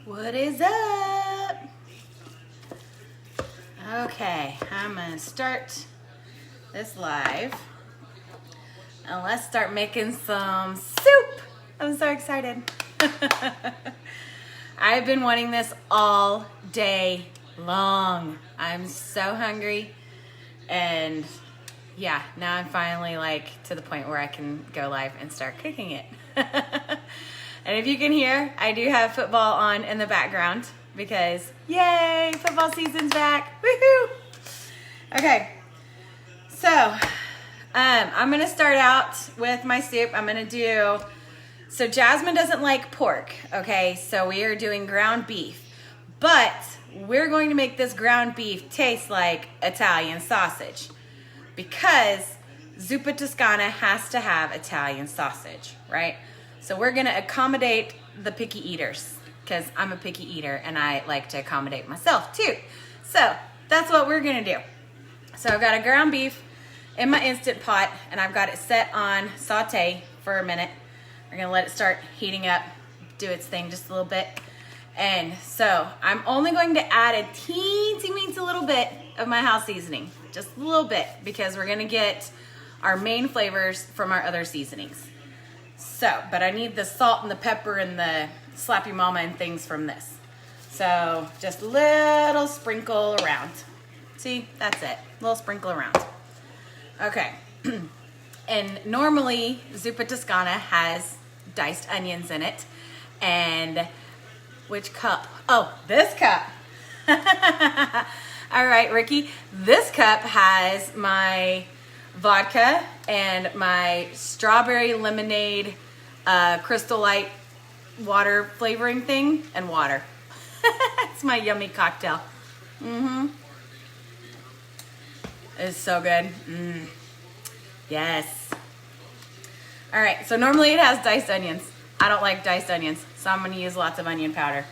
What is up? Okay, I'm gonna start this live and let's start making some soup. I'm so excited. I've been wanting this all day long. I'm so hungry, and yeah, now I'm finally like to the point where I can go live and start cooking it. And if you can hear, I do have football on in the background because yay, football season's back. Woohoo! Okay, so I'm gonna start out with my soup. I'm gonna do, so Jasmine doesn't like pork, okay? So we are doing ground beef, but we're going to make this ground beef taste like Italian sausage because Zuppa Toscano has to have Italian sausage, right? So we're gonna accommodate the picky eaters because I'm a picky eater and I like to accommodate myself too. So that's what we're gonna do. So I've got a ground beef in my Instant Pot and I've got it set on saute for a minute. We're gonna let it start heating up, do its thing just a little bit. And so I'm only going to add a teensy little bit of my house seasoning, just a little bit, because we're gonna get our main flavors from our other seasonings. So, but I need the salt and the pepper and the slap your mama and things from this. So just a little sprinkle around. See, that's it, a little sprinkle around. Okay, and normally Zuppa Toscano has diced onions in it. And which cup? Oh, this cup. All right, Ricky, this cup has my vodka and my strawberry lemonade Crystal Light water flavoring thing and water. It's my yummy cocktail. It's so good. Yes. All right, so normally it has diced onions. I don't like diced onions, so I'm gonna use lots of onion powder.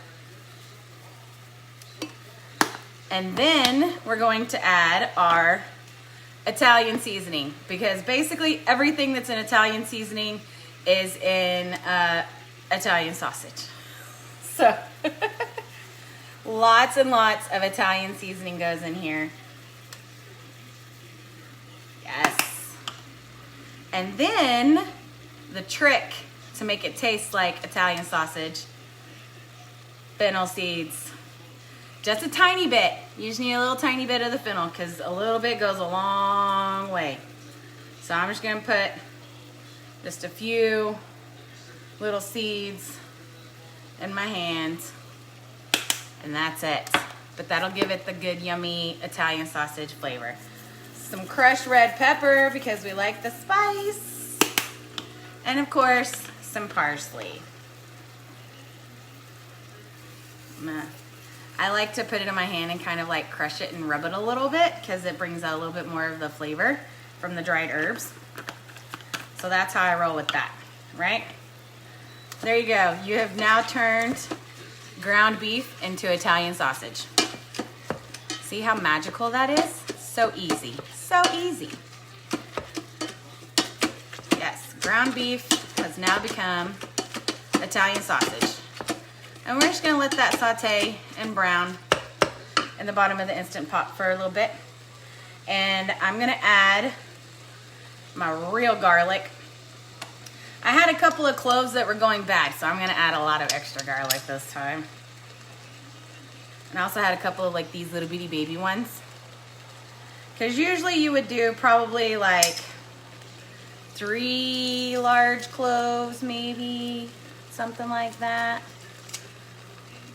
And then we're going to add our Italian seasoning, because basically everything that's in Italian seasoning is in Italian sausage. So lots and lots of Italian seasoning goes in here. Yes. And then the trick to make it taste like Italian sausage, fennel seeds. Just a tiny bit. You just need a little tiny bit of the fennel because a little bit goes a long way. So I'm just gonna put just a few little seeds in my hand, and that's it. But that'll give it the good, yummy Italian sausage flavor. Some crushed red pepper because we like the spice. And of course, some parsley. I like to put it in my hand and kind of like crush it and rub it a little bit because it brings out a little bit more of the flavor from the dried herbs. So that's how I roll with that, right? There you go. You have now turned ground beef into Italian sausage. See how magical that is? So easy, so easy. Yes, ground beef has now become Italian sausage. And we're just gonna let that saute and brown in the bottom of the Instant Pot for a little bit. And I'm gonna add my real garlic. I had a couple of cloves that were going bad, so I'm gonna add a lot of extra garlic this time. And I also had a couple of like these little bitty baby ones. Because usually you would do probably like 3 large cloves, maybe, something like that.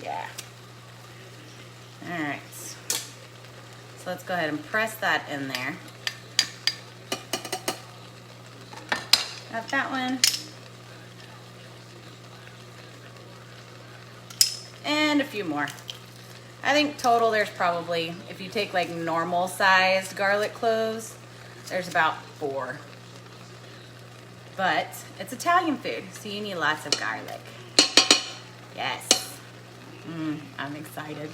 Yeah. All right. So let's go ahead and press that in there. Got that one. And a few more. I think total there's probably, if you take like normal sized garlic cloves, there's about 4. But it's Italian food, so you need lots of garlic. Yes. I'm excited.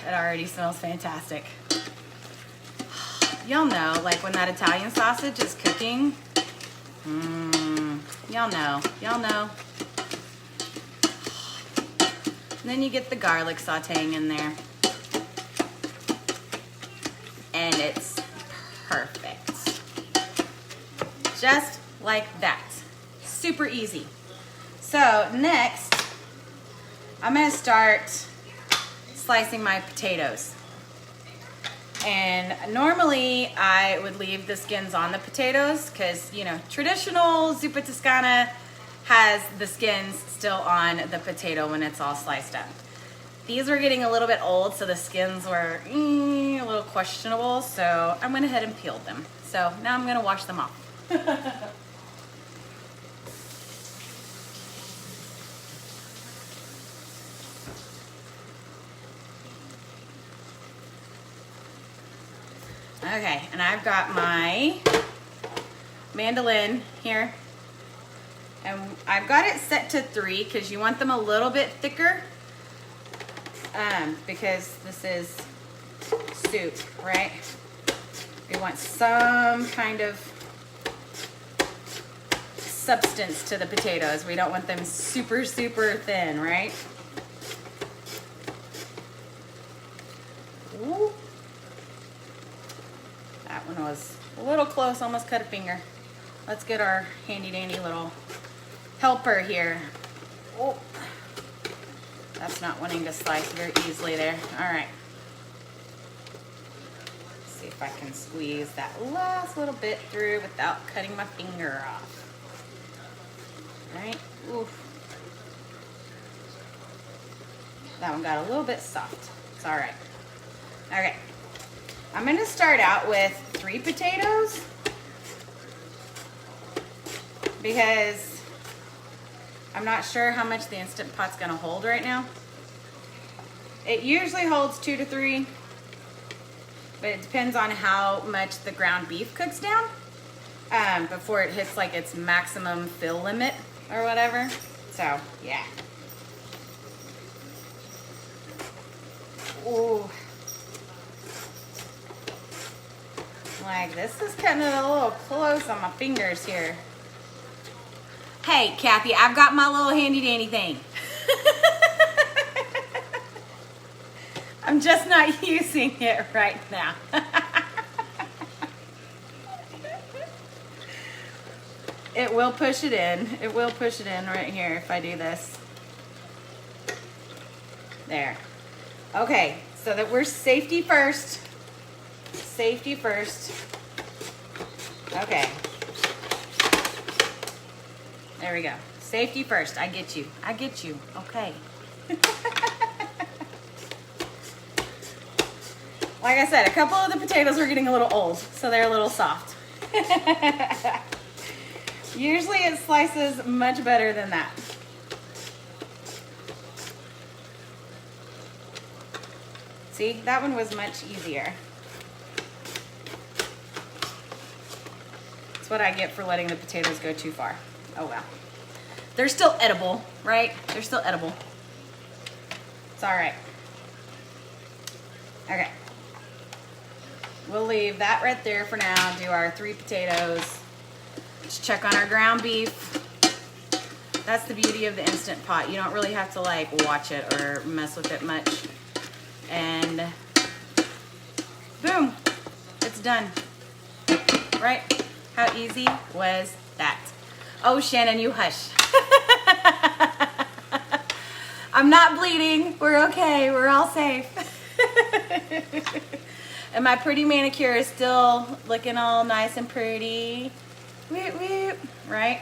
It already smells fantastic. Y'all know, like when that Italian sausage is cooking, y'all know. And then you get the garlic sauteing in there. And it's perfect. Just like that. Super easy. So next, I'm gonna start slicing my potatoes. And normally I would leave the skins on the potatoes because, you know, traditional Zuppa Toscano has the skins still on the potato when it's all sliced up. These were getting a little bit old, so the skins were a little questionable, so I went ahead and peeled them. So now I'm gonna wash them off. Okay, and I've got my mandolin here, and I've got it set to 3 because you want them a little bit thicker, because this is soup, right? We want some kind of substance to the potatoes. We don't want them super, super thin, right? Ooh. That one was a little close, almost cut a finger. Let's get our handy dandy little helper here. Oh, that's not wanting to slice very easily there. All right. Let's see if I can squeeze that last little bit through without cutting my finger off. All right. Oof. That one got a little bit soft. It's all right. Okay. I'm gonna start out with 3 potatoes because I'm not sure how much the Instant Pot's gonna hold right now. It usually holds 2 to 3, but it depends on how much the ground beef cooks down before it hits like its maximum fill limit or whatever. So yeah. Ooh. Like, this is cutting it a little close on my fingers here. Hey, Kathy, I've got my little handy dandy thing. I'm just not using it right now. It will push it in. It will push it in right here if I do this. There. Okay, so that we're safety first. Safety first. Okay. There we go. Safety first. I get you. I get you. Okay. Like I said, a couple of the potatoes are getting a little old, so they're a little soft. Usually it slices much better than that. See, that one was much easier. That's what I get for letting the potatoes go too far. Oh well. They're still edible, right? They're still edible. It's all right. Okay. We'll leave that right there for now. Do our 3 potatoes. Let's check on our ground beef. That's the beauty of the Instant Pot. You don't really have to like watch it or mess with it much. And boom, it's done. Right? How easy was that? Oh, Shannon, you hush. I'm not bleeding. We're okay. We're all safe. And my pretty manicure is still looking all nice and pretty. Woot, woot. Right?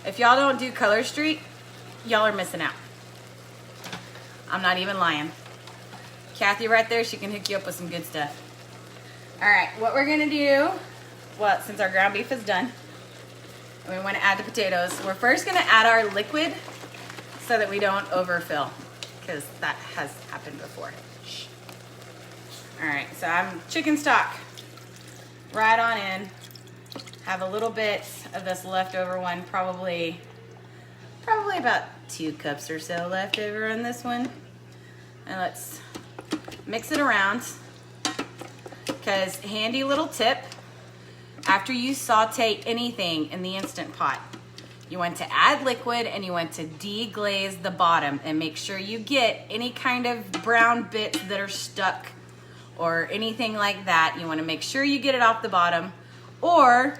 If y'all don't do Color Street, y'all are missing out. I'm not even lying. Kathy right there, she can hook you up with some good stuff. All right, what we're gonna do, well, since our ground beef is done, and we wanna add the potatoes, we're first gonna add our liquid so that we don't overfill, because that has happened before. Shh. All right, so I'm chicken stock right on in. Have a little bit of this leftover one, probably about 2 cups or so left over in this one. And let's mix it around, because handy little tip, after you saute anything in the Instant Pot, You want to add liquid and you want to deglaze the bottom and make sure you get any kind of brown bits that are stuck or anything like that. You want to make sure you get it off the bottom, or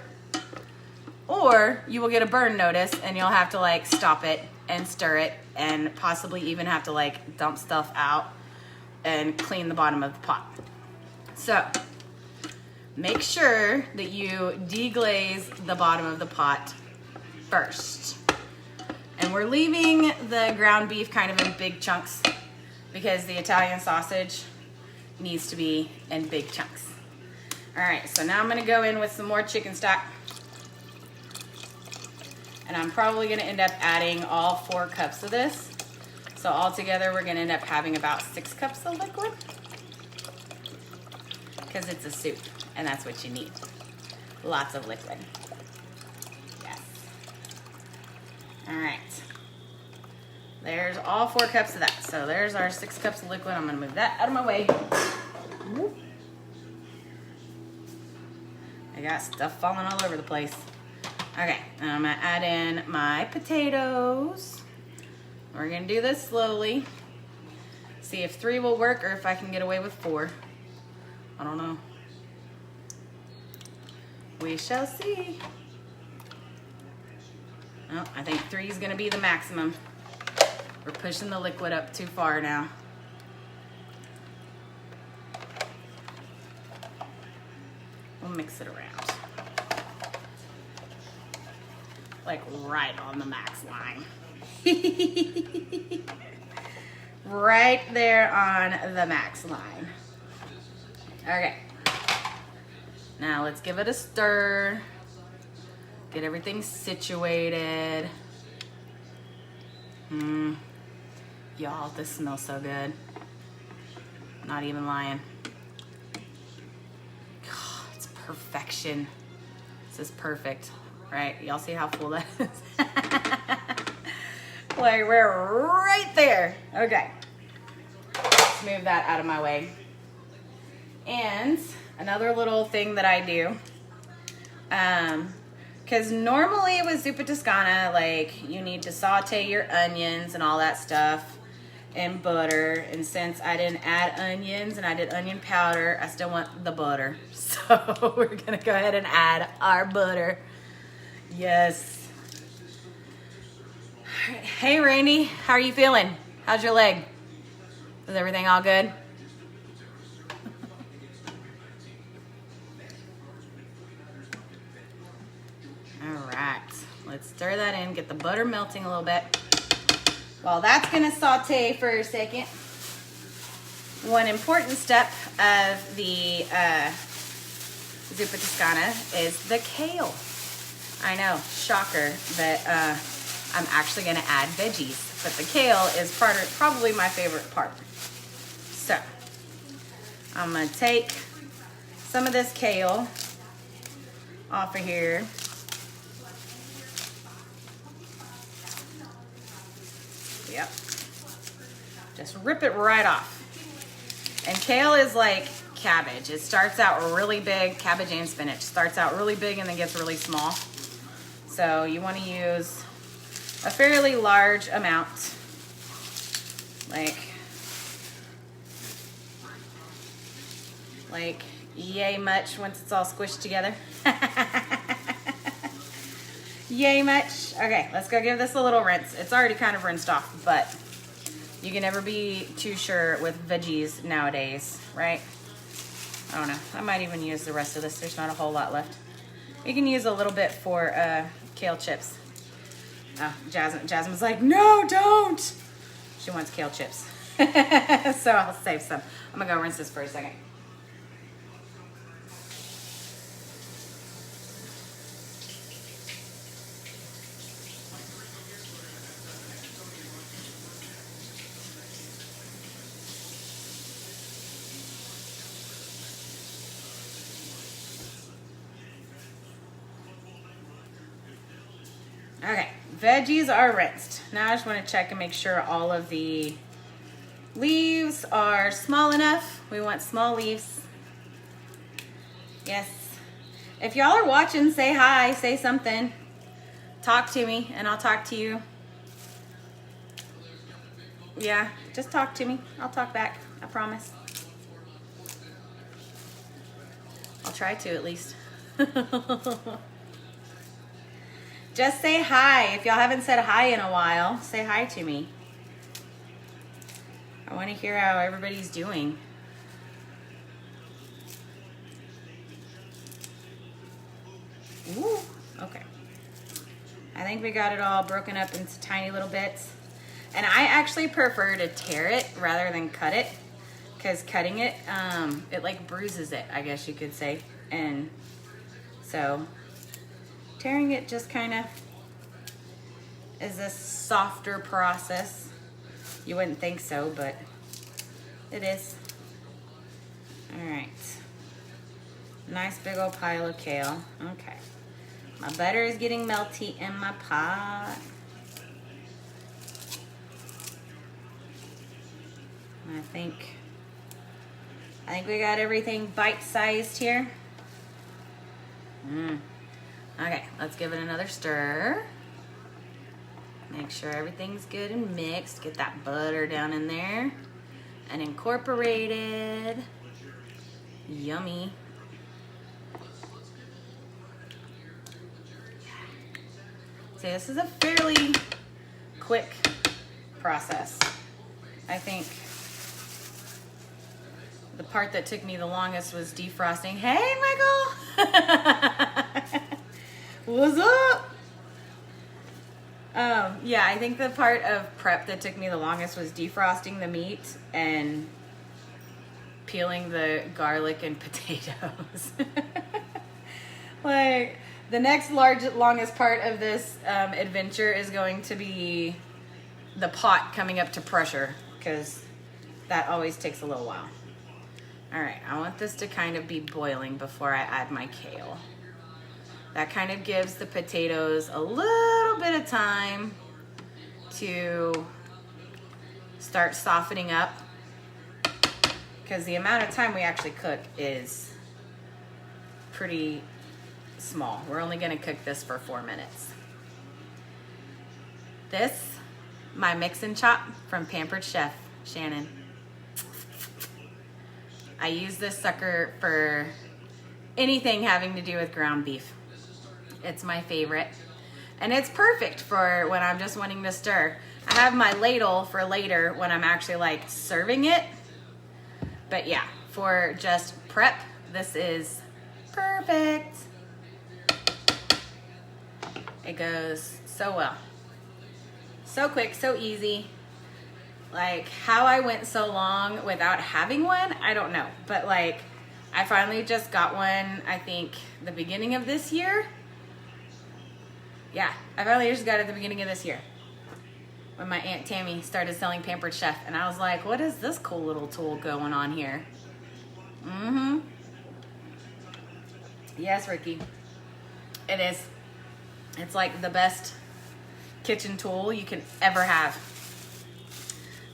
you will get a burn notice and you'll have to like stop it and stir it and possibly even have to like dump stuff out and clean the bottom of the pot. So make sure that you deglaze the bottom of the pot first. And we're leaving the ground beef kind of in big chunks because the Italian sausage needs to be in big chunks. All right, so now I'm gonna go in with some more chicken stock. And I'm probably gonna end up adding all 4 cups of this. So altogether, we're gonna end up having about 6 cups of liquid because it's a soup and that's what you need. Lots of liquid. Yes. All right. There's all 4 cups of that. So there's our 6 cups of liquid. I'm gonna move that out of my way. I got stuff falling all over the place. Okay, and I'm gonna add in my potatoes. We're gonna do this slowly. See if 3 will work or if I can get away with 4. I don't know. We shall see. Oh, I think 3 is gonna be the maximum. We're pushing the liquid up too far now. We'll mix it around. Like right on the max line. Right there on the max line. Okay. Now let's give it a stir. Get everything situated. Y'all, this smells so good. Not even lying. God, it's perfection. This is perfect, right? Y'all see how full that is? Like we're right there. Okay. Let's move that out of my way. And another little thing that I do, because normally with Zuppa Toscano, like you need to saute your onions and all that stuff in butter. And since I didn't add onions and I did onion powder, I still want the butter. So we're gonna go ahead and add our butter. Yes. Hey Randy, how are you feeling? How's your leg? Is everything all good? Let's stir that in, get the butter melting a little bit. While that's gonna saute for a second, one important step of the Zuppa Toscano is the kale. I know, shocker, that I'm actually gonna add veggies, but the kale is probably my favorite part. So, I'm gonna take some of this kale off of here. Yep. Just rip it right off. And kale is like cabbage. It starts out really big. Cabbage and spinach starts out really big and then gets really small. So you want to use a fairly large amount. Like yay much once it's all squished together. Yay much. Okay, let's go give this a little rinse. It's already kind of rinsed off, but you can never be too sure with veggies nowadays, right? I don't know. I might even use the rest of this. There's not a whole lot left. You can use a little bit for kale chips. Oh, Jasmine's like, no, don't. She wants kale chips. So I'll save some. I'm gonna go rinse this for a second. Okay, veggies are rinsed. Now I just want to check and make sure all of the leaves are small enough. We want small leaves. Yes. If y'all are watching, say hi, say something. talk to me and I'll talk to you. Yeah, just talk to me. I'll talk back. I promise. I'll try to at least. Just say hi. If y'all haven't said hi in a while, say hi to me. I want to hear how everybody's doing. Ooh, okay. I think we got it all broken up into tiny little bits. And I actually prefer to tear it rather than cut it, because cutting it, it like bruises it, I guess you could say. And so tearing it just kind of is a softer process. You wouldn't think so, but it is. All right. Nice big old pile of kale. Okay. My butter is getting melty in my pot. I think we got everything bite-sized here. Okay, let's give it another stir. Make sure everything's good and mixed. Get that butter down in there and incorporated. Yummy. So this is a fairly quick process. I think the part that took me the longest was defrosting. Hey, Michael! What's up? Yeah, I think the part of prep that took me the longest was defrosting the meat and peeling the garlic and potatoes. Like, the next longest part of this adventure is going to be the pot coming up to pressure, because that always takes a little while. All right, I want this to kind of be boiling before I add my kale. That kind of gives the potatoes a little bit of time to start softening up, because the amount of time we actually cook is pretty small. We're only gonna cook this for 4 minutes. This, my mix and chop from Pampered Chef, Shannon. I use this sucker for anything having to do with ground beef. It's my favorite. And it's perfect for when I'm just wanting to stir. I have my ladle for later when I'm actually like serving it. But yeah, for just prep, this is perfect. It goes so well. So quick, so easy. Like, how I went so long without having one, I don't know. But like, I finally just got one, I think, the beginning of this year. Yeah, I finally just got it at the beginning of this year, when my Aunt Tammy started selling Pampered Chef. And I was like, what is this cool little tool going on here? Yes, Ricky. It is. It's like the best kitchen tool you can ever have.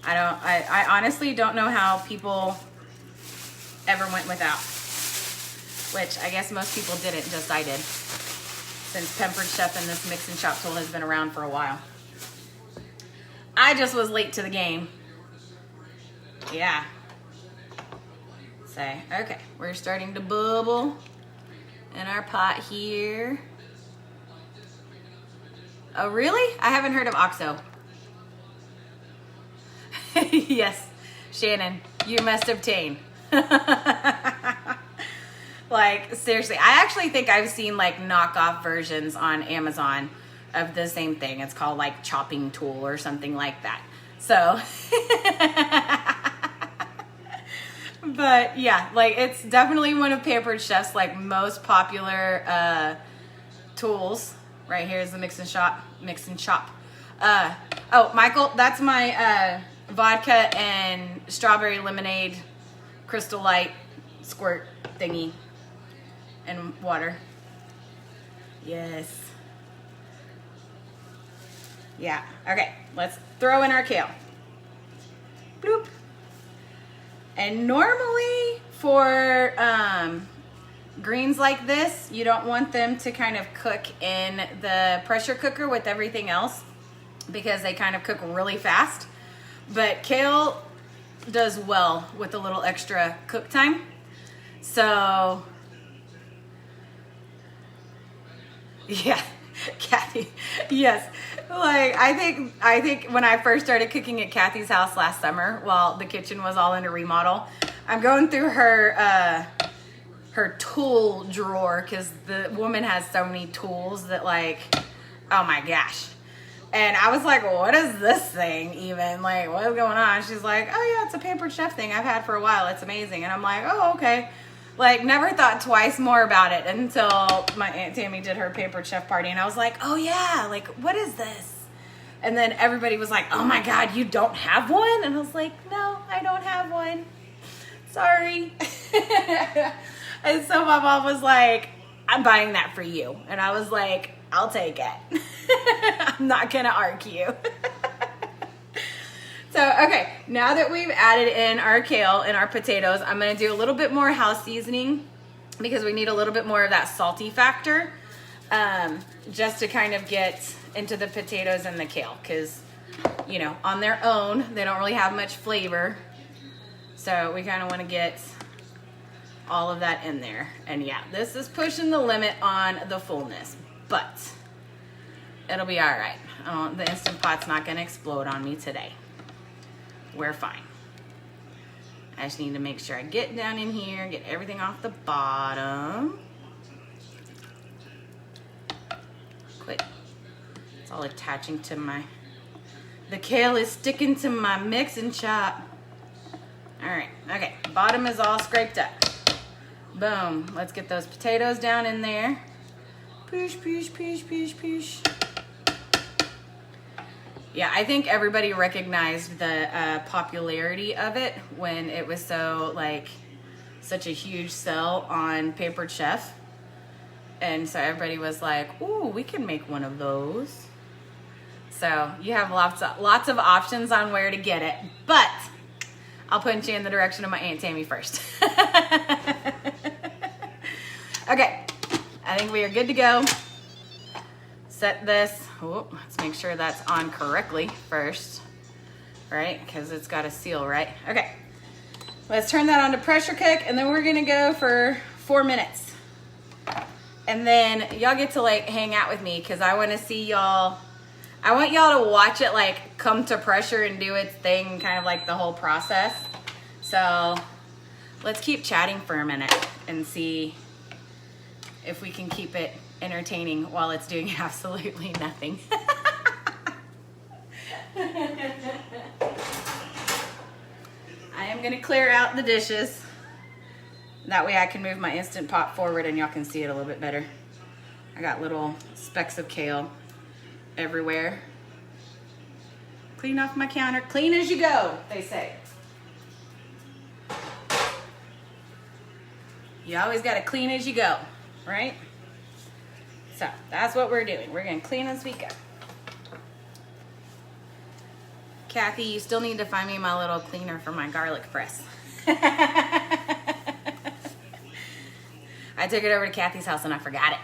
I honestly don't know how people ever went without. Which I guess most people didn't, just I did. Since Pampered Chef and this mix and chop tool has been around for a while. I just was late to the game. Yeah. So, okay, we're starting to bubble in our pot here. Oh, really? I haven't heard of OXO. Yes, Shannon, you must obtain. Like, seriously, I actually think I've seen like knockoff versions on Amazon of the same thing. It's called like chopping tool or something like that. So, but yeah, like it's definitely one of Pampered Chef's like most popular tools. Right here is the mix and chop. Oh, Michael, that's my vodka and strawberry lemonade Crystal Light squirt thingy and water. Yes. Yeah. Okay, let's throw in our kale. Bloop. And normally for greens like this, you don't want them to kind of cook in the pressure cooker with everything else because they kind of cook really fast. But kale does well with a little extra cook time. So, yeah, Kathy, yes. Like, I think when I first started cooking at Kathy's house last summer, while the kitchen was all in a remodel, I'm going through her tool drawer because the woman has so many tools that, like, oh my gosh. And I was like, well, what is this thing even? Like, what is going on? She's like, oh yeah, it's a Pampered Chef thing I've had for a while. It's amazing. And I'm like, oh, okay. Like, never thought twice more about it until my Aunt Tammy did her Pampered Chef party. And I was like, oh yeah, like, what is this? And then everybody was like, oh my God, you don't have one? And I was like, no, I don't have one. Sorry. And so my mom was like, I'm buying that for you. And I was like, I'll take it. I'm not gonna argue. So, okay, now that we've added in our kale and our potatoes, I'm gonna do a little bit more house seasoning because we need a little bit more of that salty factor, just to kind of get into the potatoes and the kale, because, you know, on their own, they don't really have much flavor. So we kind of want to get all of that in there. And yeah, this is pushing the limit on the fullness, but it'll be all right. The Instant Pot's not going to explode on me today. We're fine. I just need to make sure I get down in here, get everything off the bottom. Quit. It's all attaching to the kale is sticking to my mix and chop. All right, okay, bottom is all scraped up. Boom, let's get those potatoes down in there. Push, push, push, push, push. Yeah, I think everybody recognized the popularity of it when it was such a huge sell on Pampered Chef. And so everybody was like, ooh, we can make one of those. So you have lots of options on where to get it, but I'll point you in the direction of my Aunt Tammy first. Okay, I think we are good to go. Set this, let's make sure that's on correctly first, right? Because it's got a seal, right? Okay, let's turn that on to pressure cook, and then we're gonna go for 4 minutes. And then y'all get to like hang out with me because I wanna see y'all, I want y'all to watch it like come to pressure and do its thing, kind of like the whole process. So let's keep chatting for a minute and see if we can keep it entertaining while it's doing absolutely nothing. I am gonna clear out the dishes. That way I can move my Instant Pot forward and y'all can see it a little bit better. I got little specks of kale everywhere. Clean off my counter, clean as you go, they say. You always gotta clean as you go, right? So that's what we're doing. We're gonna clean as we go. Kathy, you still need to find me my little cleaner for my garlic press. I took it over to Kathy's house and I forgot it.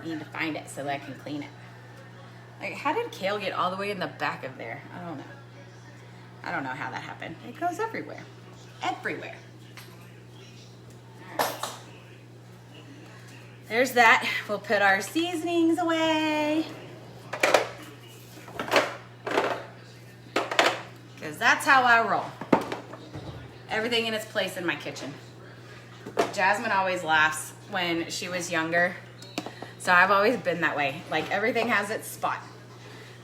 I need to find it so that I can clean it. Like, how did kale get all the way in the back of there? I don't know. I don't know how that happened. It goes everywhere. Everywhere. All right. There's that. We'll put our seasonings away. Because that's how I roll. Everything in its place in my kitchen. Jasmine always laughs when she was younger. So I've always been that way. Like, everything has its spot.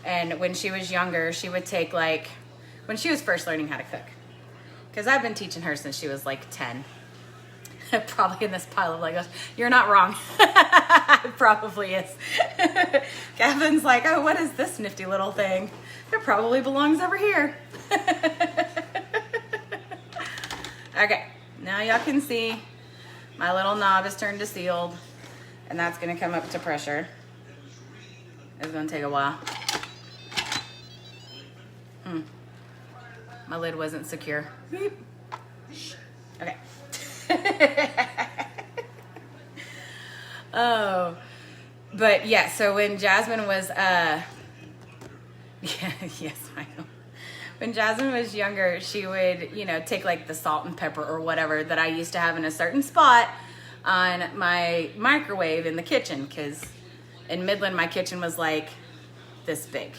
And when she was younger, she would take, like, when she was first learning how to cook. Because I've been teaching her since she was like 10. Probably in this pile of Legos. You're not wrong. It probably is. Gavin's like, oh, what is this nifty little thing? It probably belongs over here. Okay, now y'all can see my little knob is turned to sealed, and that's gonna come up to pressure. It's gonna take a while. My lid wasn't secure. Beep. Okay. Oh, but yeah, so when Jasmine was, yeah, yes, I know. When Jasmine was younger, she would, you know, take like the salt and pepper or whatever that I used to have in a certain spot on my microwave in the kitchen, because in Midland, my kitchen was like this big.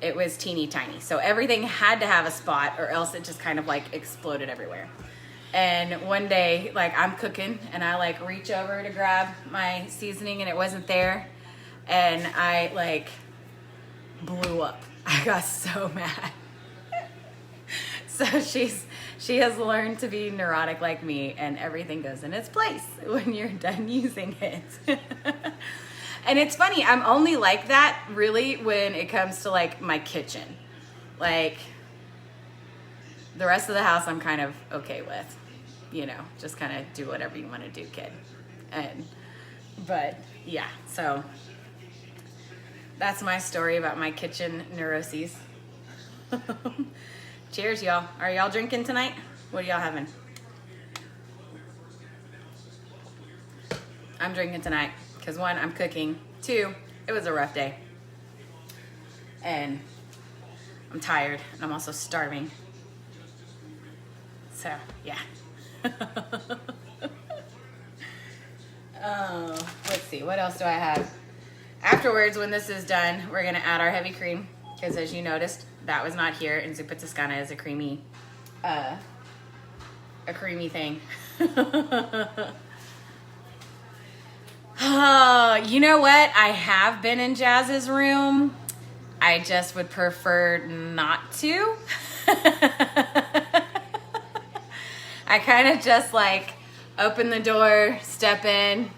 It was teeny tiny. So everything had to have a spot or else it just kind of like exploded everywhere. And one day, like, I'm cooking and I like reach over to grab my seasoning and it wasn't there. And I like blew up. I got so mad. So she has learned to be neurotic like me, and everything goes in its place when you're done using it. And it's funny, I'm only like that really when it comes to like my kitchen. Like the rest of the house I'm kind of okay with. You know, just kind of do whatever you want to do, kid. But yeah, so that's my story about my kitchen neuroses. Cheers, y'all. Are y'all drinking tonight? What are y'all having? I'm drinking tonight because 1, I'm cooking. 2, it was a rough day. And I'm tired and I'm also starving. So, yeah. Let's see, what else do I have? Afterwards, when this is done, we're gonna add our heavy cream, because as you noticed, that was not here, and Zuppa Toscano is a creamy thing. You know what? I have been in Jazz's room. I just would prefer not to. I kind of just like open the door, step in,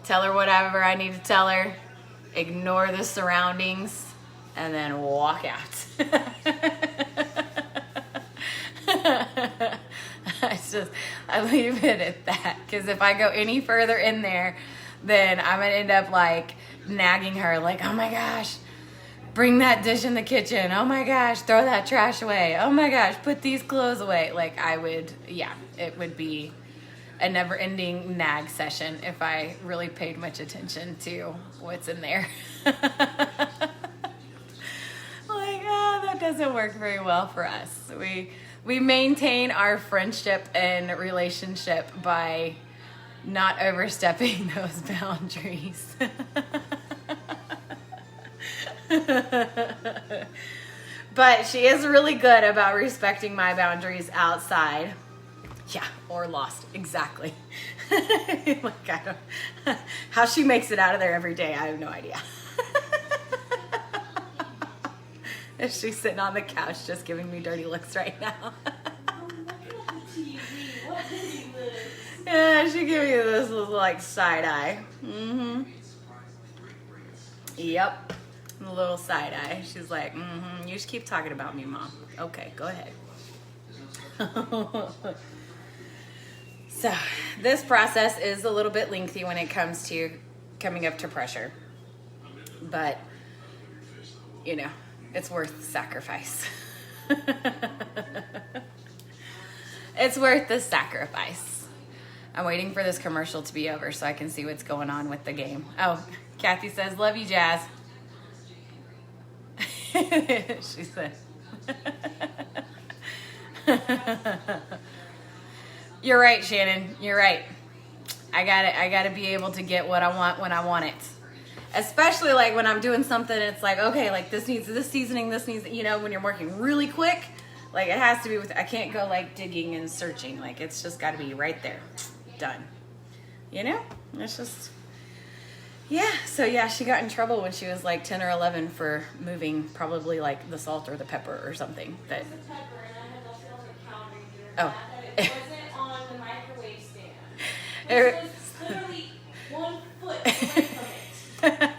tell her whatever I need to tell her, ignore the surroundings, and then walk out. I leave it at that, because if I go any further in there, then I'm gonna end up like nagging her, like, oh my gosh, bring that dish in the kitchen. Oh my gosh, throw that trash away. Oh my gosh, put these clothes away. Like I would, yeah, it would be a never-ending nag session if I really paid much attention to what's in there. Like, oh, that doesn't work very well for us. We maintain our friendship and relationship by not overstepping those boundaries. But she is really good about respecting my boundaries outside. Yeah, or lost, exactly. Like, I don't, how she makes it out of there every day, I have no idea. If she's sitting on the couch just giving me dirty looks right now. Yeah, she gave me this little like side eye. Mm-hmm. Yep. A little side eye. She's like, mm-hmm, you just keep talking about me, Mom. Okay, go ahead. So this process is a little bit lengthy when it comes to coming up to pressure. But, you know, it's worth the sacrifice. It's worth the sacrifice. I'm waiting for this commercial to be over so I can see what's going on with the game. Oh, Kathy says, love you, Jazz. She said. You're right, Shannon. You're right. I gotta be able to get what I want when I want it. Especially like when I'm doing something, it's like, okay, like this needs this seasoning, this needs, you know, when you're working really quick, like it has to be with, I can't go like digging and searching. Like it's just gotta be right there. Done. You know? It's just, yeah. So yeah, she got in trouble when she was like 10 or 11 for moving probably like the salt or the pepper or something. That, it was the pepper, and I had left it on the counter here. Oh. It wasn't on the microwave stand. It was literally 1 foot away from it.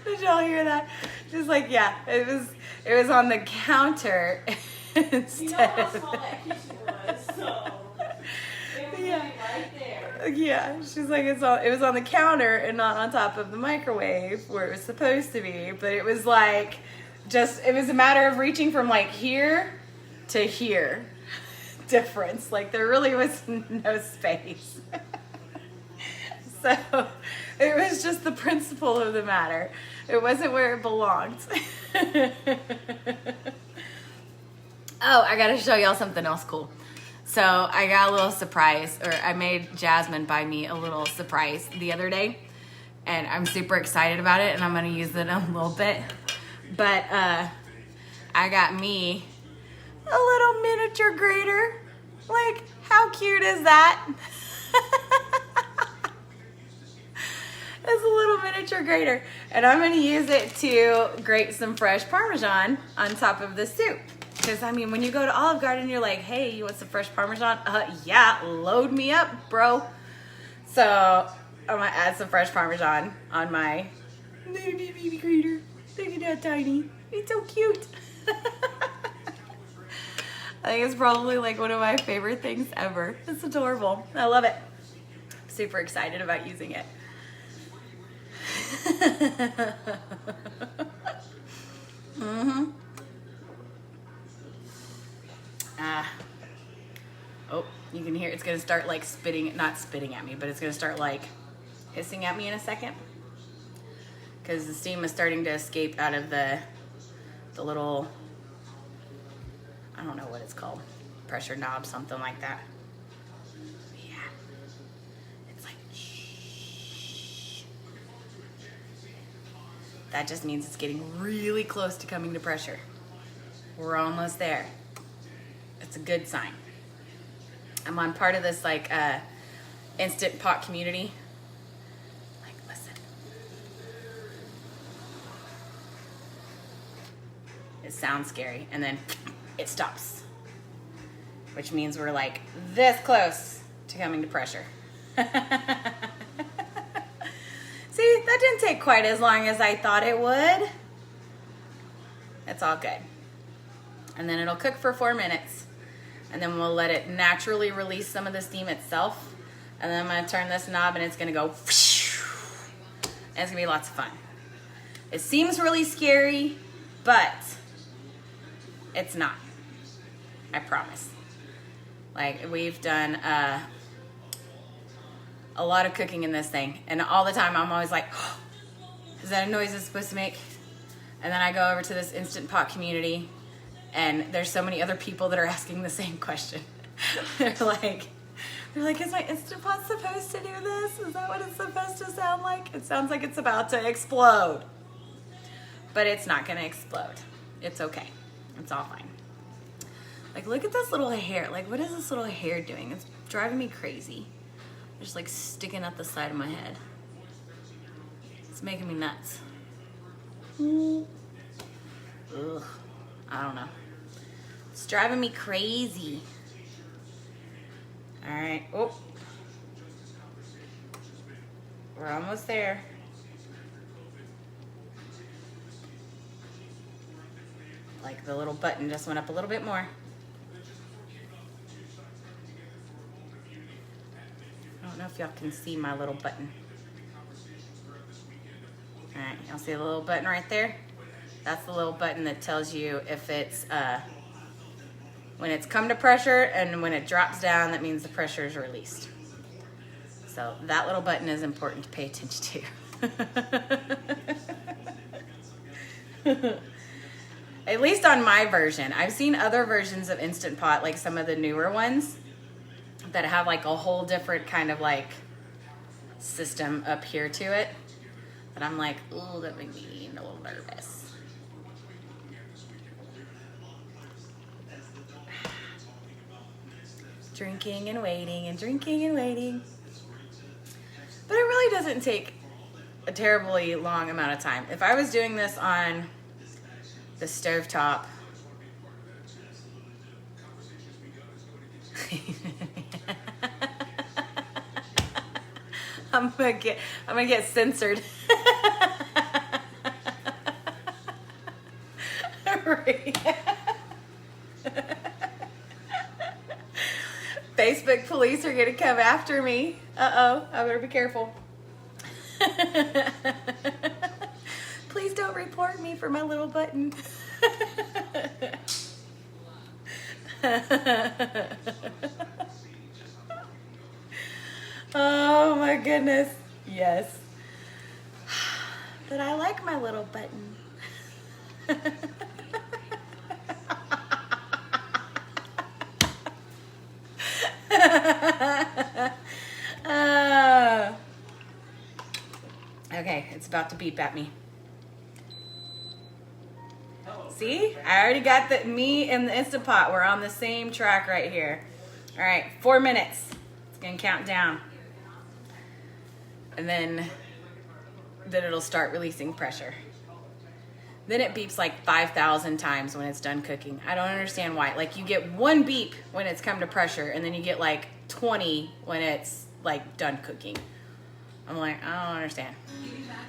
Did y'all hear that? She's like, yeah, it was on the counter instead. You know how small that kitchen was, so it was Yeah. right there. Yeah, she's like, it was on the counter and not on top of the microwave where it was supposed to be. But it was like, it was a matter of reaching from like here to here difference. Like there really was no space. So it was just the principle of the matter. It wasn't where it belonged. Oh, I gotta show y'all something else cool. So I got a little surprise, or I made Jasmine buy me a little surprise the other day. And I'm super excited about it, and I'm gonna use it in a little bit. But I got me a little miniature grater. Like, how cute is that? It's a little miniature grater. And I'm gonna use it to grate some fresh Parmesan on top of the soup. Because, I mean, when you go to Olive Garden, you're like, hey, you want some fresh Parmesan? Yeah, load me up, bro. So I'm gonna add some fresh Parmesan on my baby grater. Look at that tiny. It's so cute. I think it's probably like one of my favorite things ever. It's adorable. I love it. I'm super excited about using it. Mm-hmm. Oh, you can hear it's gonna start like spitting, not spitting at me, but it's gonna start like hissing at me in a second. Because the steam is starting to escape out of the little, I don't know what it's called, pressure knob, something like that. Yeah, it's like, shh. That just means it's getting really close to coming to pressure. We're almost there. It's a good sign. I'm on part of this like Instant Pot community. Like, listen. It sounds scary, and then it stops. Which means we're like this close to coming to pressure. See, that didn't take quite as long as I thought it would. It's all good. And then it'll cook for 4 minutes. And then we'll let it naturally release some of the steam itself. And then I'm gonna turn this knob and it's gonna go, and it's gonna be lots of fun. It seems really scary, but it's not. I promise. Like, we've done a lot of cooking in this thing. And all the time I'm always like, oh, is that a noise it's supposed to make? And then I go over to this Instant Pot community, and there's so many other people that are asking the same question. They're like, is my Instant Pot supposed to do this? Is that what it's supposed to sound like? It sounds like it's about to explode. But it's not gonna explode. It's okay. It's all fine. Like, look at this little hair. Like, what is this little hair doing? It's driving me crazy. Just like sticking up the side of my head. It's making me nuts. Ugh. I don't know. It's driving me crazy. All right. Oh. We're almost there. Like, the little button just went up a little bit more. I don't know if y'all can see my little button. All right, y'all see the little button right there? That's the little button that tells you if it's, when it's come to pressure, and when it drops down, that means the pressure is released. So that little button is important to pay attention to. At least on my version. I've seen other versions of Instant Pot, like some of the newer ones, that have like a whole different kind of like system up here to it. But I'm like, ooh, that made me a little nervous. Drinking and waiting and drinking and waiting. But it really doesn't take a terribly long amount of time. If I was doing this on the stovetop, I'm gonna get censored. Right. Facebook police are gonna come after me. Uh-oh, I better be careful. Please don't report me for my little button. Oh my goodness. Yes. But I like my little button. Okay, it's about to beep at me. See? I already got me and the Instant Pot. We're on the same track right here. All right, 4 minutes. It's gonna count down. And then it'll start releasing pressure. Then it beeps like 5,000 times when it's done cooking. I don't understand why. Like you get one beep when it's come to pressure, and then you get like 20 when it's like done cooking. I'm like, I don't understand.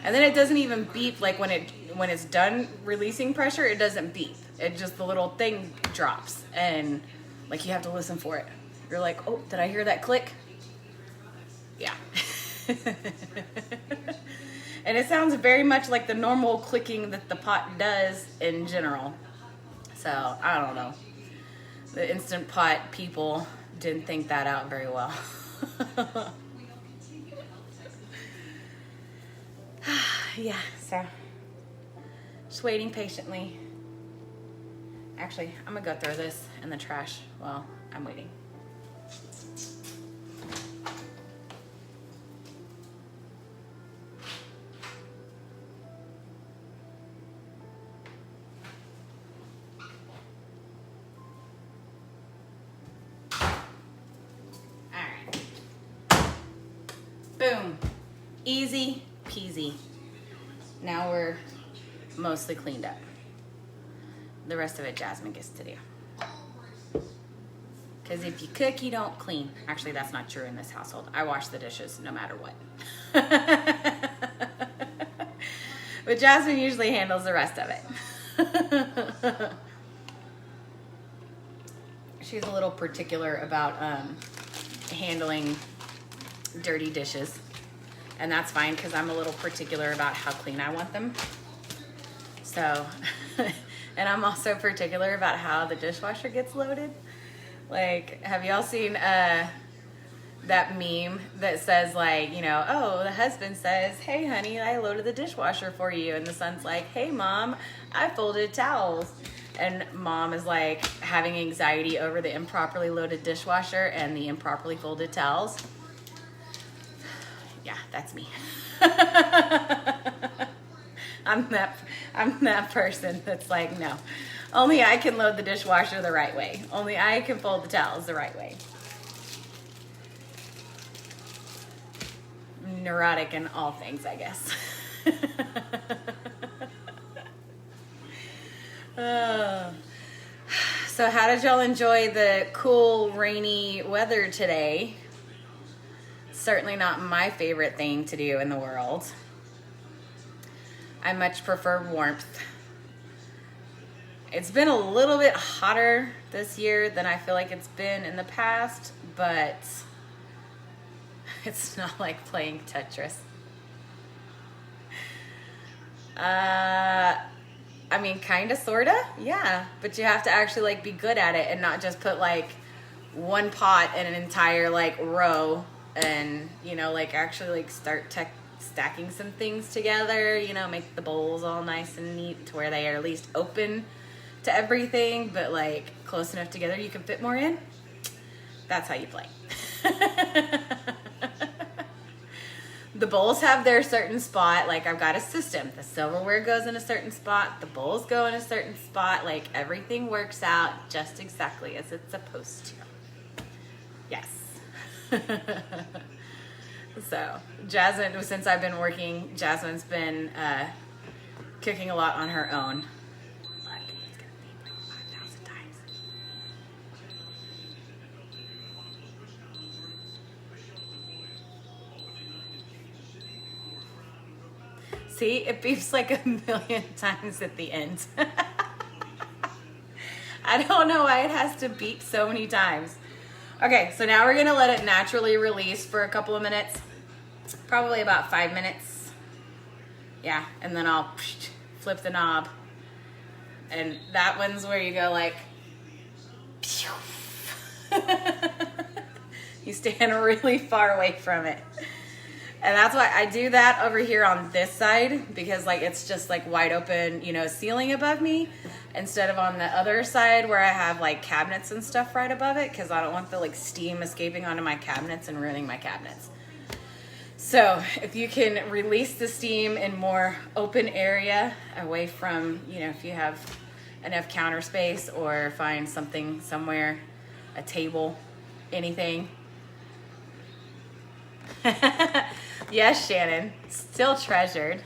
And then it doesn't even beep like when it's done releasing pressure, it doesn't beep. It just, the little thing drops, and like you have to listen for it. You're like, oh, did I hear that click? Yeah. And it sounds very much like the normal clicking that the pot does in general. So, I don't know. The Instant Pot people didn't think that out very well. Yeah, so just waiting patiently. Actually, I'm gonna go throw this in the trash while I'm waiting. Boom. Easy peasy. Now we're mostly cleaned up. The rest of it Jasmine gets to do. Because if you cook, you don't clean. Actually, that's not true in this household. I wash the dishes no matter what. But Jasmine usually handles the rest of it. She's a little particular about handling dirty dishes, and that's fine because I'm a little particular about how clean I want them. So, and I'm also particular about how the dishwasher gets loaded. Like, have y'all seen that meme that says like, you know, oh, the husband says, hey honey, I loaded the dishwasher for you, and the son's like, hey mom, I folded towels. And mom is like having anxiety over the improperly loaded dishwasher and the improperly folded towels. Yeah, that's me. I'm that person that's like, no, only I can load the dishwasher the right way. Only I can fold the towels the right way. Neurotic in all things, I guess. So how did y'all enjoy the cool, rainy weather today? Certainly not my favorite thing to do in the world. I much prefer warmth. It's been a little bit hotter this year than I feel like it's been in the past, but it's not like playing Tetris. I mean, kinda, sorta, yeah. But you have to actually like be good at it and not just put like one pot in an entire like row, and you know, like actually like start stacking some things together. You know, make the bowls all nice and neat to where they are at least open to everything, but like close enough together you can fit more in. That's how you play. The bowls have their certain spot. Like, I've got a system. The silverware goes in a certain spot. The bowls go in a certain spot. Like, everything works out just exactly as it's supposed to. Yes. So, Jasmine, since I've been working, Jasmine's been cooking a lot on her own. Look, it's going to be like 5,000 times. See, it beeps like a million times at the end. I don't know why it has to beep so many times. Okay, so now we're gonna let it naturally release for a couple of minutes. Probably about 5 minutes. Yeah, and then I'll flip the knob. And that one's where you go like, You stand really far away from it. And that's why I do that over here on this side, because like it's just like wide open, you know, ceiling above me, instead of on the other side where I have like cabinets and stuff right above it, because I don't want the like steam escaping onto my cabinets and ruining my cabinets. So if you can release the steam in more open area away from, you know, if you have enough counter space, or find something somewhere, a table, anything. Yes, Shannon, still treasured.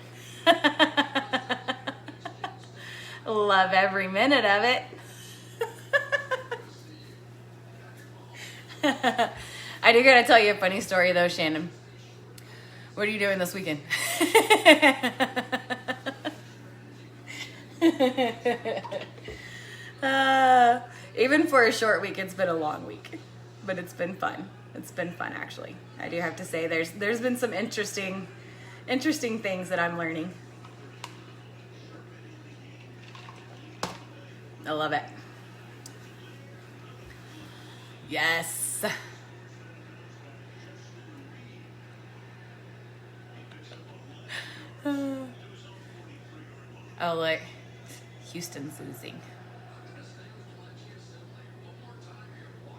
Love every minute of it. I do gotta tell you a funny story though, Shannon. What are you doing this weekend? Even for a short week, it's been a long week, but it's been fun. It's been fun, actually. I do have to say there's been some interesting things that I'm learning. I love it. Yes. Oh, look. Houston's losing.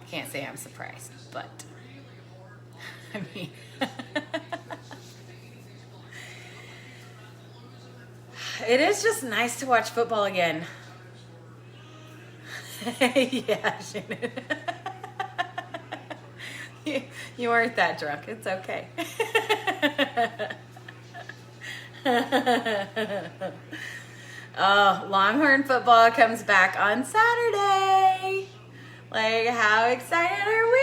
Can't say I'm surprised, but I mean, it is just nice to watch football again. Yeah, Shannon. You weren't that drunk. It's okay. Oh, Longhorn football comes back on Saturday. Like, how excited are we?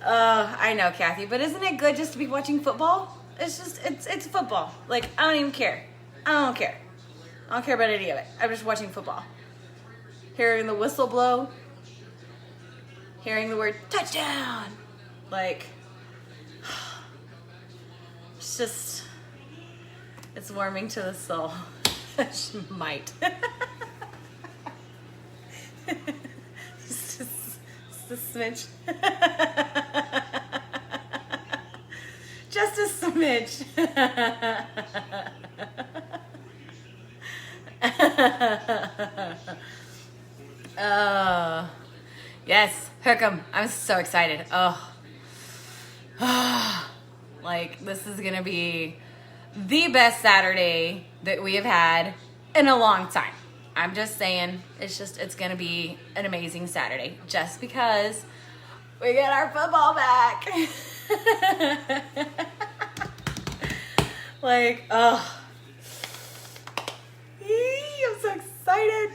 Oh, I know, Kathy, but isn't it good just to be watching football? It's just, it's football. Like, I don't even care. I don't care about any of it. I'm just watching football. Hearing the whistle blow. Hearing the word touchdown. Like, it's just, it's warming to the soul. She might. Just a smidge. Just a smidge. Oh, yes, hook 'em. I'm so excited. Oh. Like, this is gonna be the best Saturday that we have had in a long time. I'm just saying, it's gonna be an amazing Saturday just because we get our football back. Like, oh, I'm so excited.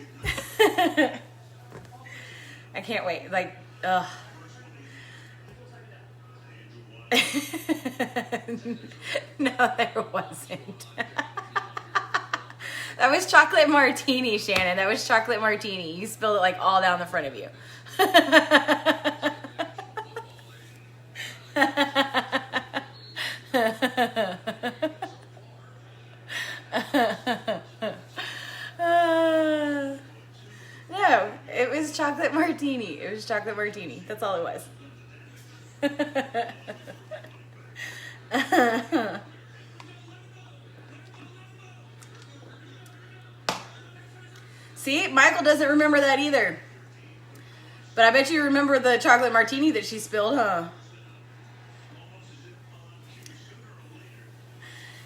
I can't wait. Like, ugh. No, there wasn't. That was chocolate martini, Shannon. That was chocolate martini. You spilled it like all down the front of you. No, it was chocolate martini. It was chocolate martini. That's all it was. See, Michael doesn't remember that either. But I bet you remember the chocolate martini that she spilled, huh?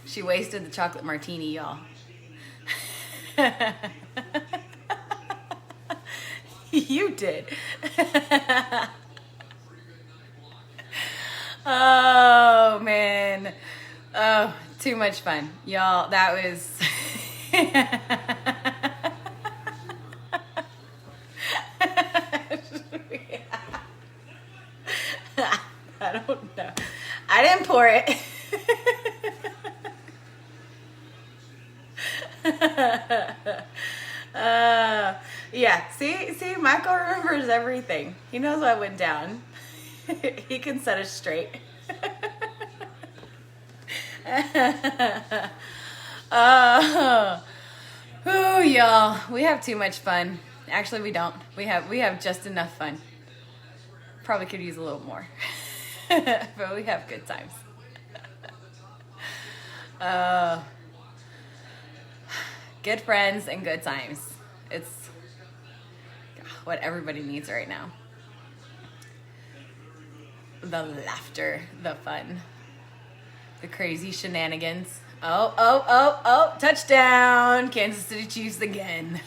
She wasted the chocolate martini, y'all. You did. Oh, man. Oh, too much fun. Y'all, that was... I don't know. I didn't pour it. Yeah, see, Michael remembers everything. He knows what went down. He can set us straight. Oh, y'all, we have too much fun. Actually, we don't. We have just enough fun. Probably could use a little more, but we have good times. Good friends and good times. It's what everybody needs right now. The laughter, the fun, the crazy shenanigans. Oh, touchdown. Kansas City Chiefs again.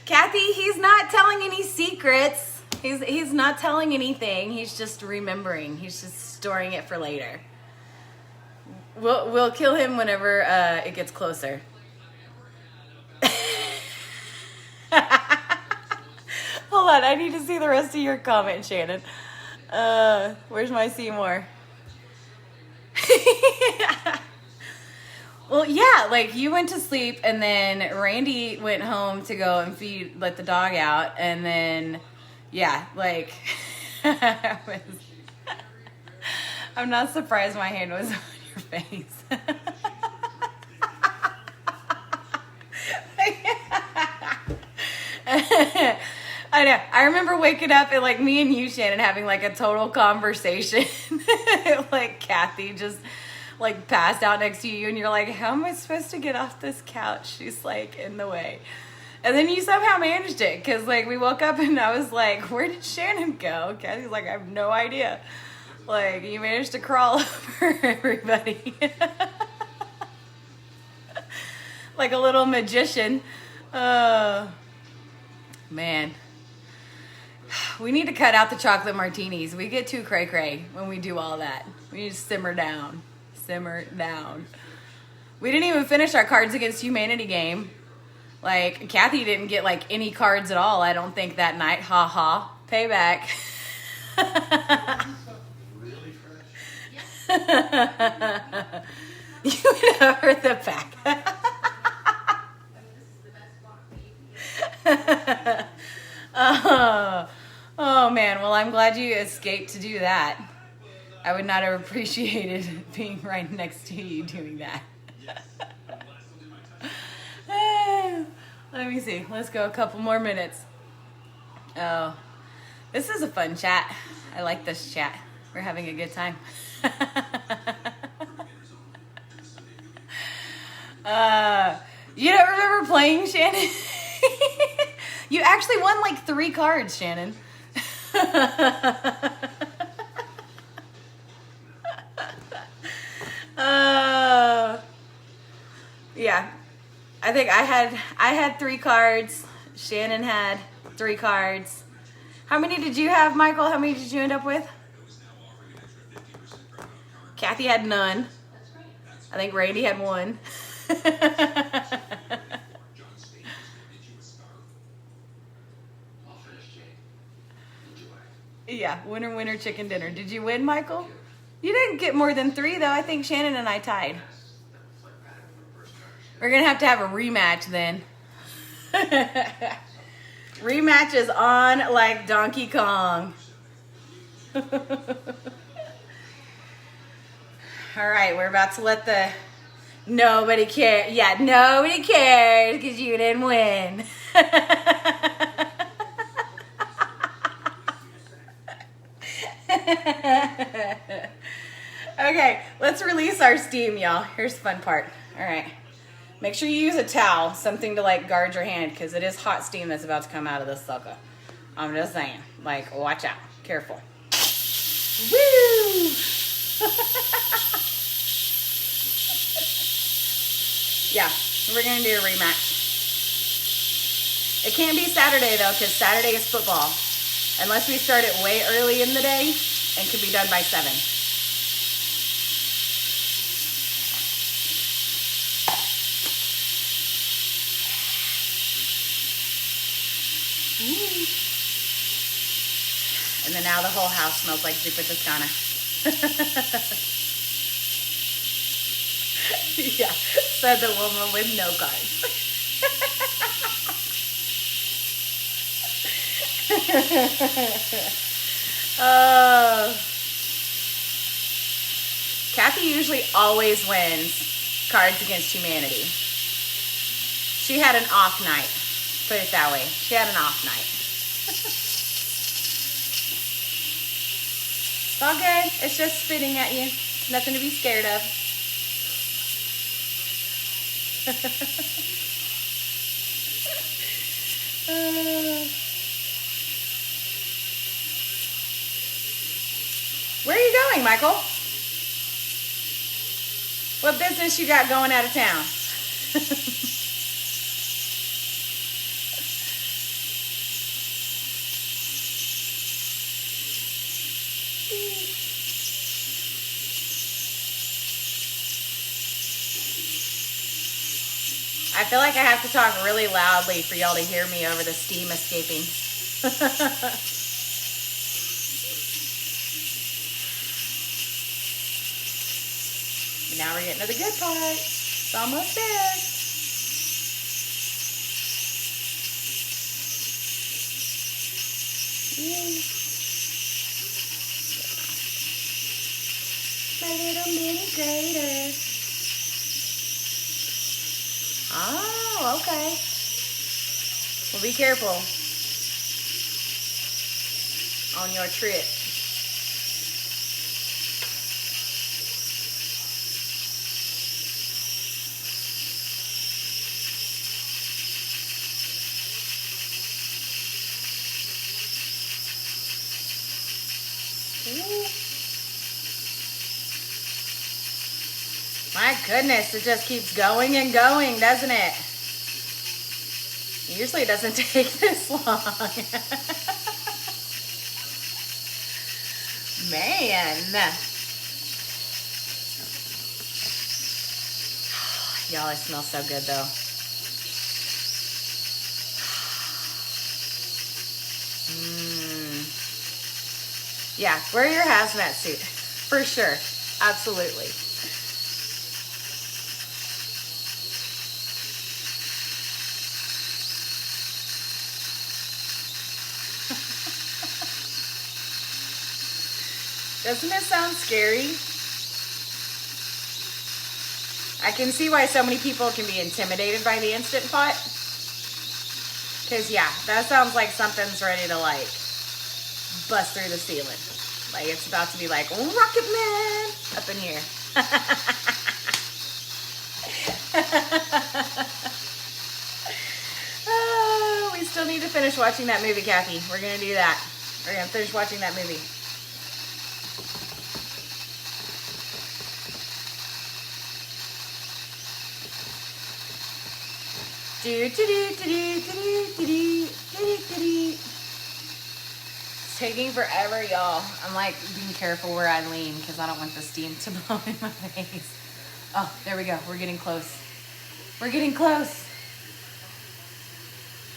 Kathy, he's not telling any secrets. He's not telling anything. He's just remembering. He's just storing it for later. We'll kill him whenever it gets closer. Hold on, I need to see the rest of your comment, Shannon. Where's my Seymour? Well, yeah, like you went to sleep and then Randy went home to go and let the dog out. And then, yeah, like, I'm not surprised my hand was on your face. I know. I remember waking up and like me and you, Shannon, having like a total conversation. Like Kathy just like passed out next to you and you're like, how am I supposed to get off this couch? She's like in the way. And then you somehow managed it because like we woke up and I was like, where did Shannon go? Kathy's like, I have no idea. Like you managed to crawl over everybody. Like a little magician. Man. We need to cut out the chocolate martinis. We get too cray-cray when we do all that. We need to simmer down. Simmer down. We didn't even finish our Cards Against Humanity game. Like, Kathy didn't get, like, any cards at all, I don't think, that night. Ha ha. Payback. Really fresh? You went over the back. Oh man, well I'm glad you escaped to do that. I would not have appreciated being right next to you doing that. Let me see, let's go a couple more minutes. Oh, this is a fun chat. I like this chat. We're having a good time. You don't remember playing, Shannon? You actually won like 3 cards, Shannon. Yeah, I think I had 3 cards. Shannon had 3 cards. How many did you have, Michael? How many did you end up with? Kathy had none. I think Randy had 1. Yeah, winner, chicken dinner. Did you win, Michael? You didn't get more than 3, though. I think Shannon and I tied. We're going to have a rematch then. Rematch is on like Donkey Kong. All right, we're about to let the... Nobody cares. Yeah, nobody cares because you didn't win. Okay, let's release our steam, y'all. Here's the fun part. All right. Make sure you use a towel, something to like guard your hand because it is hot steam that's about to come out of this sucker. I'm just saying, like, watch out. Careful. Woo! Yeah, we're going to do a rematch. It can't be Saturday, though, because Saturday is football. Unless we start it way early in the day and can be done by 7. And then now the whole house smells like Zuppa Toscano. Yeah, said the woman with no cards. Kathy usually always wins. Cards Against Humanity. She had an off night. Put it that way. She had an off night. It's all good. It's just spitting at you. Nothing to be scared of. Where are you going, Michael? What business you got going out of town? I feel like I have to talk really loudly for y'all to hear me over the steam escaping. But now we're getting to the good part. It's almost there. My little mini grater. Oh, okay. Well, be careful on your trip. Ooh. My goodness, it just keeps going and going, doesn't it? Usually it doesn't take this long. Man. Y'all, it smells so good though. Yeah, wear your hazmat suit. For sure. Absolutely. Doesn't it sound scary? I can see why so many people can be intimidated by the Instant Pot. Because, yeah, that sounds like something's ready to, like, bust through the ceiling. Like, it's about to be like, Rocket Man up in here. Oh, we still need to finish watching that movie, Kathy. We're going to do that. We're going to finish watching that movie. It's taking forever, y'all. I'm like being careful where I lean because I don't want the steam to blow in my face. Oh, there we go. We're getting close. We're getting close.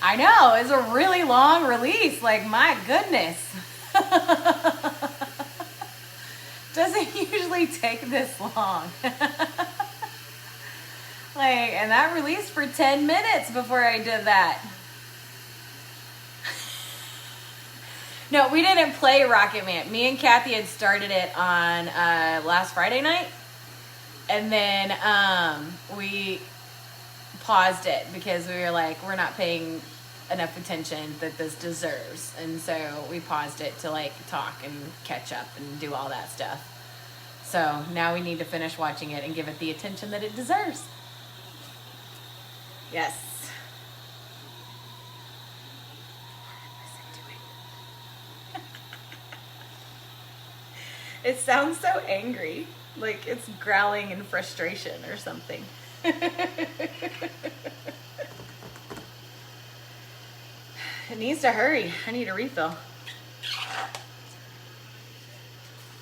I know. It's a really long release. Like, my goodness. Doesn't usually take this long. Like, and that released for 10 minutes before I did that. No, we didn't play Rocket Man. Me and Kathy had started it on last Friday night. And then we paused it because we were like, we're not paying enough attention that this deserves. And so we paused it to like talk and catch up and do all that stuff. So now we need to finish watching it and give it the attention that it deserves. Yes. It sounds so angry, like it's growling in frustration or something. It needs to hurry. I need a refill.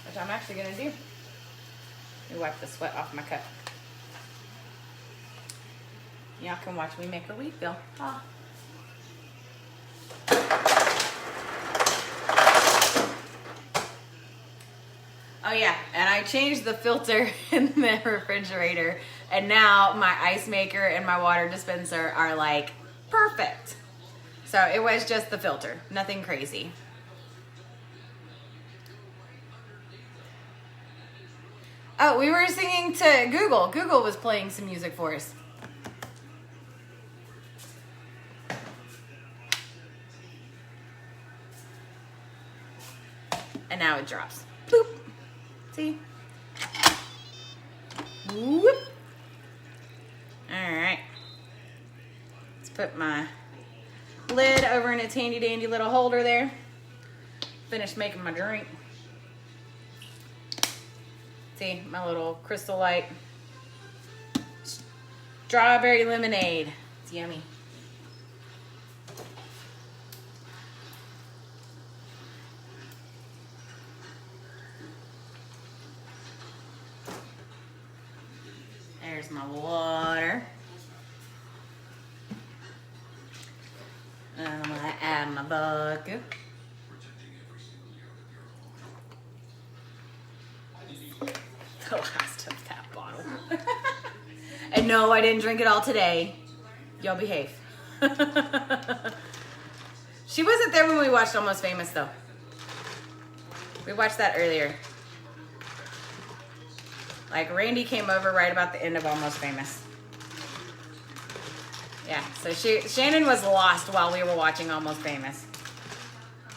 Which I'm actually going to do. Let me wipe the sweat off my cup. Y'all can watch me make a refill. Oh. Oh yeah, and I changed the filter in the refrigerator, and now my ice maker and my water dispenser are like perfect. So it was just the filter, nothing crazy. Oh, we were singing to Google. Google was playing some music for us. And now it drops. Boop. See? Whoop. All right. Let's put my lid over in its handy dandy little holder there. Finished making my drink. See, my little Crystal Light strawberry lemonade. It's yummy. There's my water. I'm gonna add my bucket. The last of that bottle. And no, I didn't drink it all today. Y'all behave. She wasn't there when we watched Almost Famous though. We watched that earlier. Like Randy came over right about the end of Almost Famous. Yeah, so Shannon was lost while we were watching Almost Famous.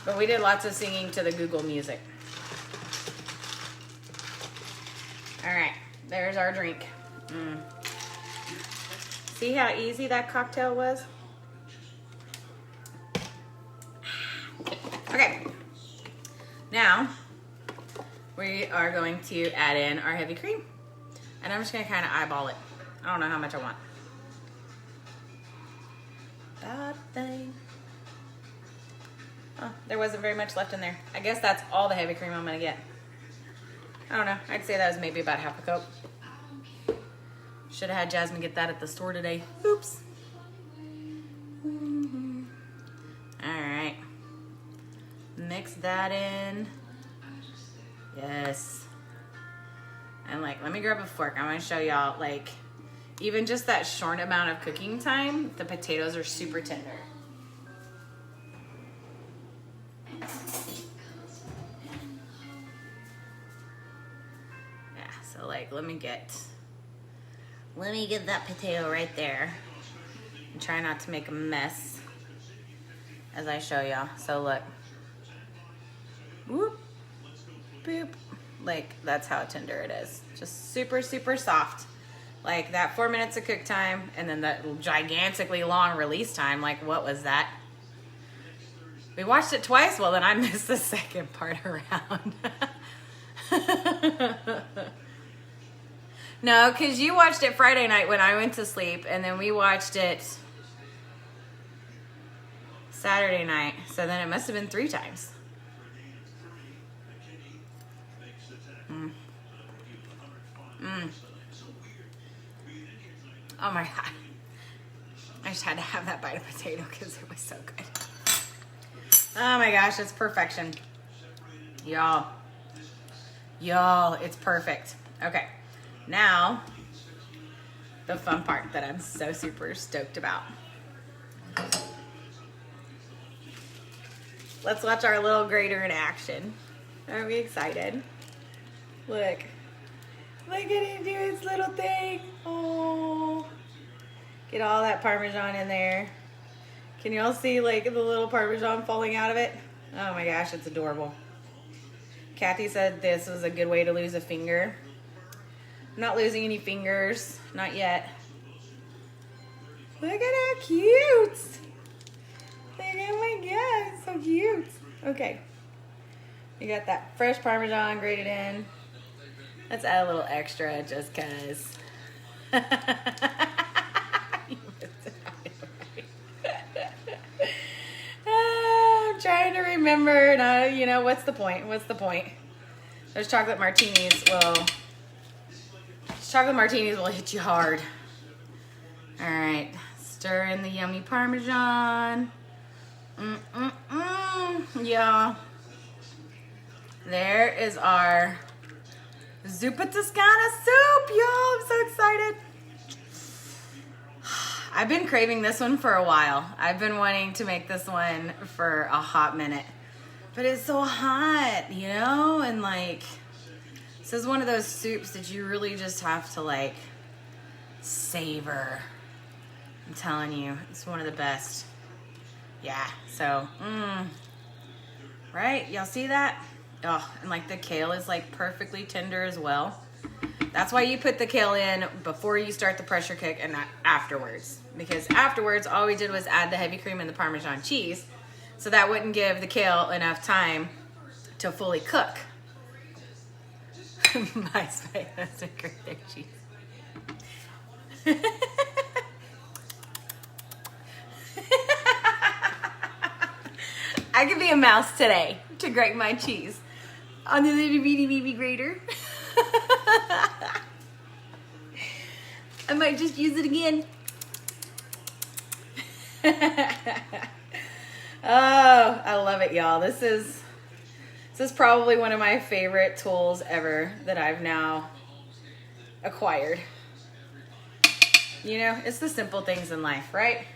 But we did lots of singing to the Google music. All right, there's our drink. See how easy that cocktail was? Okay, now we are going to add in our heavy cream. And I'm just gonna kind of eyeball it. I don't know how much I want. That thing. Oh, there wasn't very much left in there. I guess that's all the heavy cream I'm gonna get. I don't know. I'd say that was maybe about half a cup. Should have had Jasmine get that at the store today. Oops. All right. Mix that in. Yes. And like, let me grab a fork. I'm gonna show y'all, like, even just that short amount of cooking time, the potatoes are super tender. Yeah, so like, let me get that potato right there. And try not to make a mess as I show y'all. So look. Whoop. Boop. Like, that's how tender it is. Just super, super soft. Like that 4 minutes of cook time and then that gigantically long release time. Like, what was that? We watched it twice. Well, then I missed the second part around. No, because you watched it Friday night when I went to sleep, and then we watched it Saturday night. So then it must have been 3 times. Oh my God. I just had to have that bite of potato because it was so good. Oh my gosh, it's perfection. Y'all, it's perfect. Okay, now the fun part that I'm so super stoked about. Let's watch our little grater in action. Are we excited? Look at it do its little thing. Oh, get all that Parmesan in there. Can y'all see like the little Parmesan falling out of it? Oh my gosh, it's adorable. Kathy said this was a good way to lose a finger. I'm not losing any fingers, not yet. Look at how cute. Like, oh my God, it's so cute. Okay, we got that fresh Parmesan grated in. Let's add a little extra just cause. I'm trying to remember. No, you know, what's the point? What's the point? Those chocolate martinis will hit you hard. All right, stir in the yummy Parmesan. Yeah. There is our Zuppa Toscano soup, y'all. I'm so excited. I've been craving this one for a while. I've been wanting to make this one for a hot minute. But it's so hot, you know? And like, This is one of those soups that you really just have to like savor. I'm telling you, it's one of the best. Yeah, so, right? Y'all see that? Oh, and like the kale is like perfectly tender as well. That's why you put the kale in before you start the pressure cook and not afterwards. Because afterwards, all we did was add the heavy cream and the Parmesan cheese. So that wouldn't give the kale enough time to fully cook. My spice, that's a great cheese. I could be a mouse today to grate my cheese on the little bitty baby grater. I might just use it again. Oh, I love it, y'all. This is probably one of my favorite tools ever that I've now acquired. You know, it's the simple things in life, right?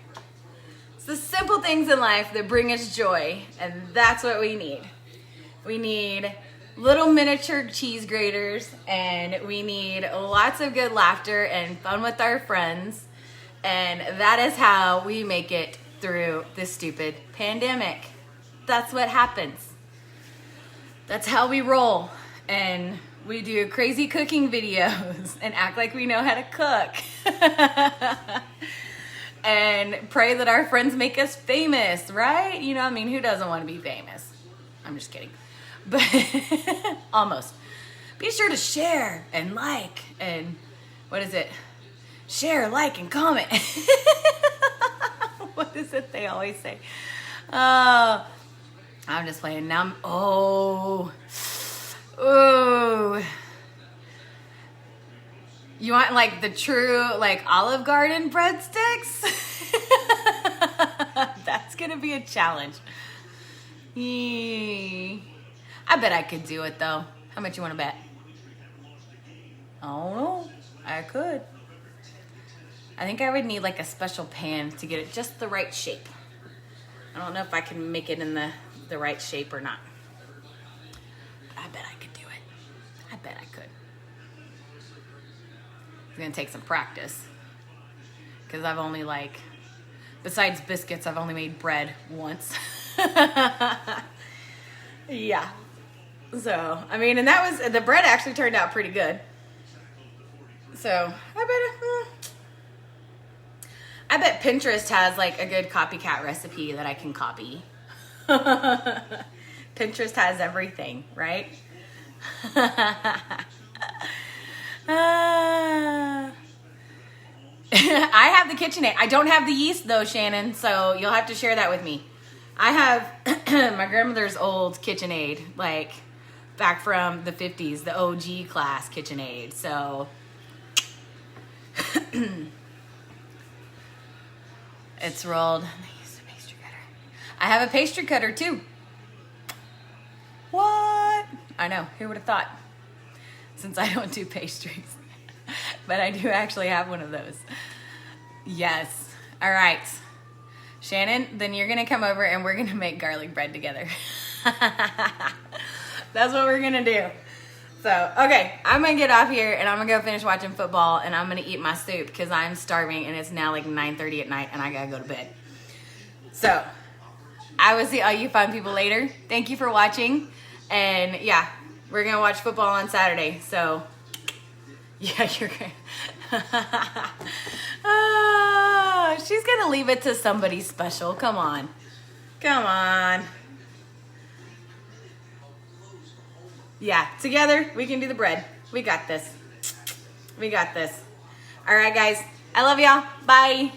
It's the simple things in life that bring us joy, and that's what we need. We need little miniature cheese graters, and we need lots of good laughter and fun with our friends, and that is how we make it through this stupid pandemic. That's what happens. That's how we roll, and we do crazy cooking videos and act like we know how to cook. And pray that our friends make us famous, right? You know, I mean, who doesn't want to be famous? I'm just kidding. But almost. Be sure to share and like and what is it? Share, like, and comment. What is it they always say? I'm just playing. Now ooh. You want like the true like Olive Garden breadsticks? That's gonna be a challenge. I bet I could do it though. How much you want to bet? I don't know. I could. I think I would need like a special pan to get it just the right shape. I don't know if I can make it in the right shape or not. But I bet I could do it. I bet I could. It's gonna take some practice. Because I've only like, besides biscuits, I've only made bread once. Yeah. So, I mean, and that was, the bread actually turned out pretty good. So, I bet Pinterest has like a good copycat recipe that I can copy. Pinterest has everything, right? I have the KitchenAid. I don't have the yeast though, Shannon, so you'll have to share that with me. I have my grandmother's old KitchenAid, like back from the 50s, the OG class KitchenAid. So it's rolled. They used a pastry cutter. I have a pastry cutter too. What? I know. Who would have thought? Since I don't do pastries. But I do actually have one of those. Yes. All right. Shannon, then you're going to come over and we're going to make garlic bread together. That's what we're going to do. So, okay, I'm going to get off here and I'm going to go finish watching football and I'm going to eat my soup because I'm starving and it's now like 9:30 at night and I got to go to bed. So, I will see all you fun people later. Thank you for watching. And yeah, we're going to watch football on Saturday. So, yeah, you're going to. She's going to leave it to somebody special. Come on. Come on. Yeah, together we can do the bread. We got this. We got this. All right, guys. I love y'all. Bye.